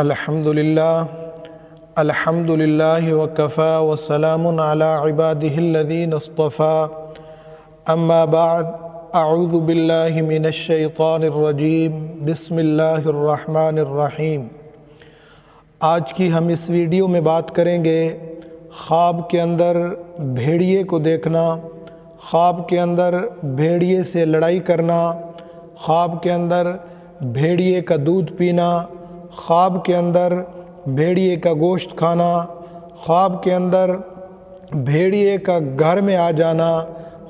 अल्हम्दुलिल्लाह वकफ़ा वस्सलामुन अला इबादिहिल्लज़ीना इस्तफ़ा अम्मा बाद अऊज़ु बिल्लाहि मिनश शैतानिर रजीम बिस्मिल्लाहिर्रहमानिर्रहीम। आज की हम इस वीडियो में बात करेंगे ख्वाब के अंदर भेड़िए को देखना, ख्वाब के अंदर भेड़िए से लड़ाई करना, ख्वाब के अंदर भेड़िए का दूध पीना, ख्वाब के अंदर भेड़िए का गोश्त खाना, ख्वाब के अंदर भेड़िए का घर में आ जाना,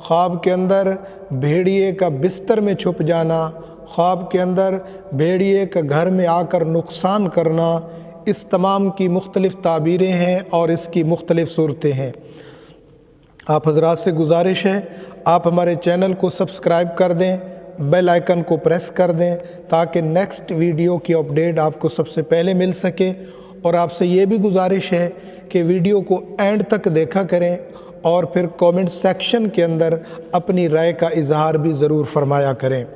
ख्वाब के अंदर भेड़िए का बिस्तर में छुप जाना, ख्वाब के अंदर भेड़िए का घर में आकर नुकसान करना, इस तमाम की मुख्तलिफ़ ताबीरें हैं और इसकी मुख्तलिफ़ सूरतें हैं। आप हज़रात से गुजारिश है आप हमारे चैनल को सब्सक्राइब कर दें, बेल आइकन को प्रेस कर दें ताकि नेक्स्ट वीडियो की अपडेट आपको सबसे पहले मिल सके। और आपसे ये भी गुजारिश है कि वीडियो को एंड तक देखा करें और फिर कमेंट सेक्शन के अंदर अपनी राय का इजहार भी ज़रूर फरमाया करें।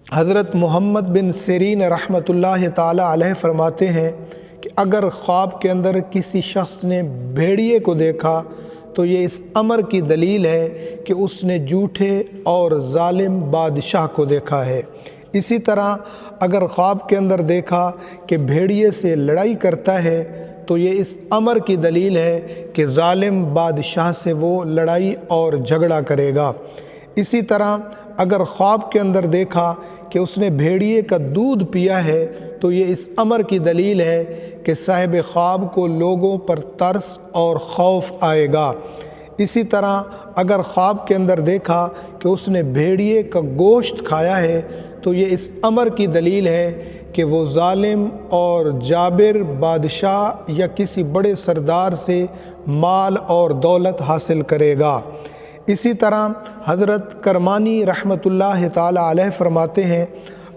हज़रत मोहम्मद बिन सिरीन रहमतुल्लाह ताला अलैह फरमाते हैं कि अगर ख्वाब के अंदर किसी शख्स ने भेड़िए को देखा तो ये इस अमर की दलील है कि उसने झूठे और जालिम बादशाह को देखा है। इसी तरह अगर ख्वाब के अंदर देखा कि भेड़िए से लड़ाई करता है तो ये इस अमर की दलील है कि जालिम बादशाह से वो लड़ाई और झगड़ा करेगा। इसी तरह अगर ख्वाब के अंदर देखा कि उसने भेड़िए का दूध पिया है तो ये इस अमर की दलील है कि साहिब ख्वाब को लोगों पर तरस और खौफ आएगा। इसी तरह अगर ख्वाब के अंदर देखा कि उसने भेड़िए का गोश्त खाया है तो ये इस अमर की दलील है कि वो जालिम और जाबिर बादशाह या किसी बड़े सरदार से माल और दौलत हासिल करेगा। इसी तरह हज़रत करमानी रहमतुल्लाह ताला अलैह फरमाते हैं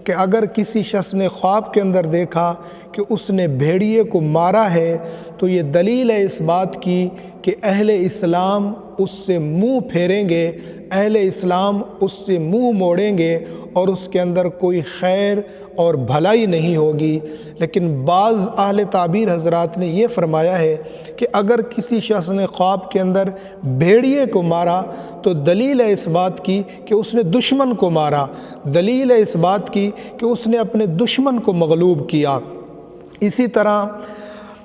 कि अगर किसी शख्स ने ख्वाब के अंदर देखा कि उसने भेड़िए को मारा है तो ये दलील है इस बात की कि अहले इस्लाम उससे मुंह फेरेंगे, अहले इस्लाम उससे मुंह मोड़ेंगे और उसके अंदर कोई खैर और भलाई नहीं होगी। लेकिन बाज़ अहले ताबीर हज़रात ने ये फरमाया है कि अगर किसी शख्स ने ख्वाब के अंदर भेड़िए को मारा तो दलील है इस बात की कि उसने दुश्मन को मारा, दलील है इस बात की कि उसने अपने दुश्मन को मग़लूब किया। इसी तरह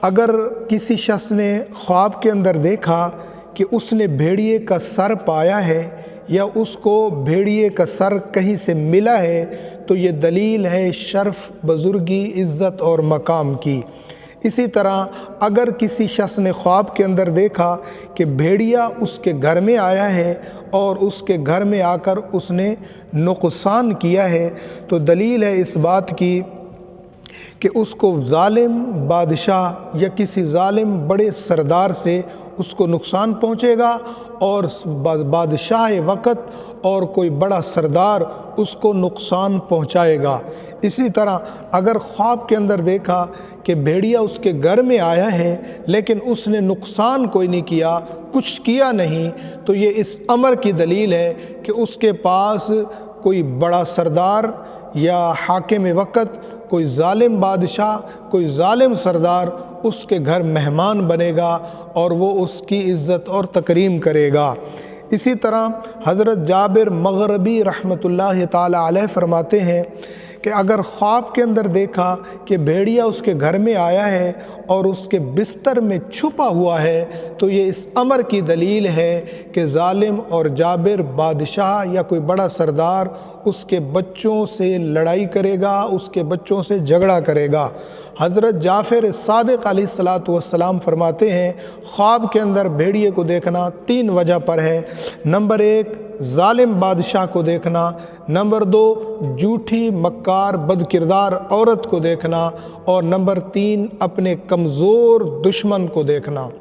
अगर किसी शख्स ने ख्वाब के अंदर देखा कि उसने भेड़िए का सर पाया है या उसको भेड़िए का सर कहीं से मिला है तो ये दलील है शर्फ़, बुज़ुर्गी, इज़्ज़त और मकाम की। इसी तरह अगर किसी शख्स ने ख्वाब के अंदर देखा कि भेड़िया उसके घर में आया है और उसके घर में आकर उसने नुकसान किया है तो दलील है इस बात की कि उसको जालिम बादशाह या किसी जालिम बड़े सरदार से उसको नुकसान पहुँचेगा और बादशाह वक़्त और कोई बड़ा सरदार उसको नुकसान पहुँचाएगा। इसी तरह अगर ख्वाब के अंदर देखा कि भेड़िया उसके घर में आया है लेकिन उसने नुकसान कोई नहीं किया, कुछ किया नहीं, तो ये इस अमर की दलील है कि उसके पास कोई बड़ा सरदार या हाकिम वक़्त, कोई जालिम बादशाह, कोई जालिम सरदार उसके घर मेहमान बनेगा और वो उसकी इज़्ज़त और तकरीम करेगा। इसी तरह हज़रत जाबिर मग़रबी रहमतुल्लाह ताला अलैह फरमाते हैं कि अगर ख्वाब के अंदर देखा कि भेड़िया उसके घर में आया है और उसके बिस्तर में छुपा हुआ है तो ये इस अमर की दलील है कि जालिम और जाबिर बादशाह या कोई बड़ा सरदार उसके बच्चों से लड़ाई करेगा, उसके बच्चों से झगड़ा करेगा। हज़रत जाफ़र सादिक़ अलैहिस्सलातु वस्सलाम फरमाते हैं ख्वाब के अंदर भेड़िए को देखना 3 वजह पर है। नंबर 1 जालिम बादशाह को देखना, नंबर 2 झूठी मक्कार बदकिरदार औरत को देखना और नंबर 3 अपने कमज़ोर दुश्मन को देखना।